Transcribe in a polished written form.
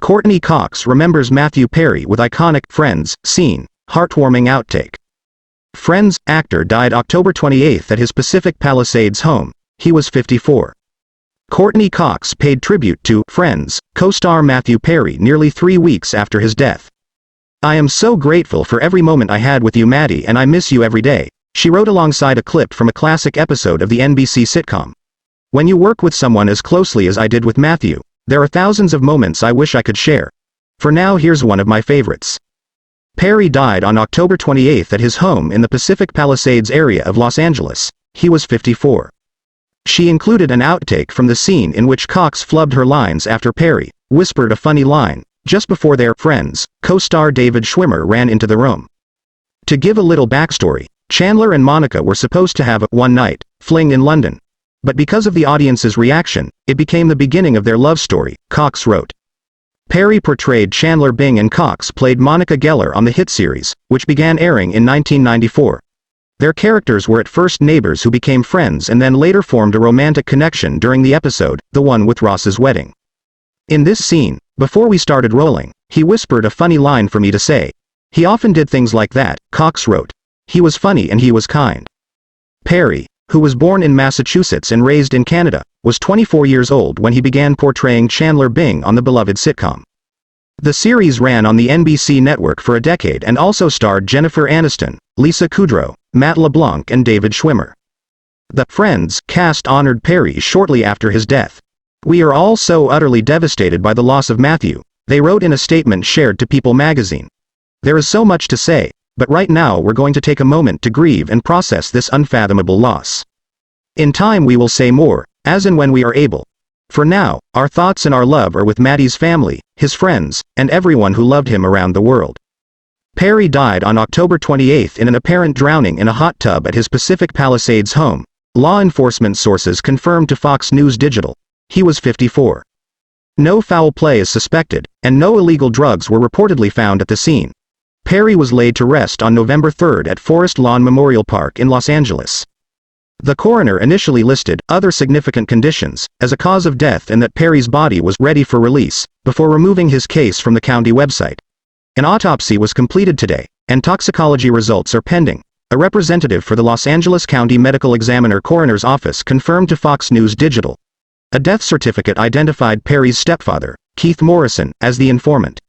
Courteney Cox remembers Matthew Perry with iconic Friends scene, heartwarming outtake. Friends actor died October 28 at his Pacific Palisades home. He was 54. Courteney Cox paid tribute to Friends co-star Matthew Perry nearly 3 weeks after his death. "I am so grateful for every moment I had with you, Maddie, and I miss you every day," she wrote alongside a clip from a classic episode of the NBC sitcom. "When you work with someone as closely as I did with Matthew, there are thousands of moments I wish I could share. For now, here's one of my favorites." Perry died on October 28 at his home in the Pacific Palisades area of Los Angeles. He was 54. She included an outtake from the scene in which Cox flubbed her lines after Perry whispered a funny line just before their Friends co-star David Schwimmer ran into the room. To give a little backstory, Chandler and Monica were supposed to have a one-night fling in London. But because of the audience's reaction, it became the beginning of their love story, Cox wrote. Perry portrayed Chandler Bing and Cox played Monica Geller on the hit series, which began airing in 1994. Their characters were at first neighbors who became friends and then later formed a romantic connection during the episode, the one with Ross's wedding. "In this scene, before we started rolling, he whispered a funny line for me to say. He often did things like that," Cox wrote. "He was funny and he was kind." Perry, who was born in Massachusetts and raised in Canada, was 24 years old when he began portraying Chandler Bing on the beloved sitcom. The series ran on the NBC network for a decade and also starred Jennifer Aniston, Lisa Kudrow, Matt LeBlanc and David Schwimmer. The Friends cast honored Perry shortly after his death. "We are all so utterly devastated by the loss of Matthew," they wrote in a statement shared to People magazine. "There is so much to say, but right now we're going to take a moment to grieve and process this unfathomable loss. In time we will say more, as and when we are able. For now, our thoughts and our love are with Maddie's family, his friends, and everyone who loved him around the world." Perry died on October 28 in an apparent drowning in a hot tub at his Pacific Palisades home. Law enforcement sources confirmed to Fox News Digital. He was 54. No foul play is suspected, and no illegal drugs were reportedly found at the scene. Perry was laid to rest on November 3 at Forest Lawn Memorial Park in Los Angeles. The coroner initially listed other significant conditions as a cause of death and that Perry's body was ready for release, before removing his case from the county website. An autopsy was completed today, and toxicology results are pending, a representative for the Los Angeles County Medical Examiner-Coroner's office confirmed to Fox News Digital. A death certificate identified Perry's stepfather, Keith Morrison, as the informant.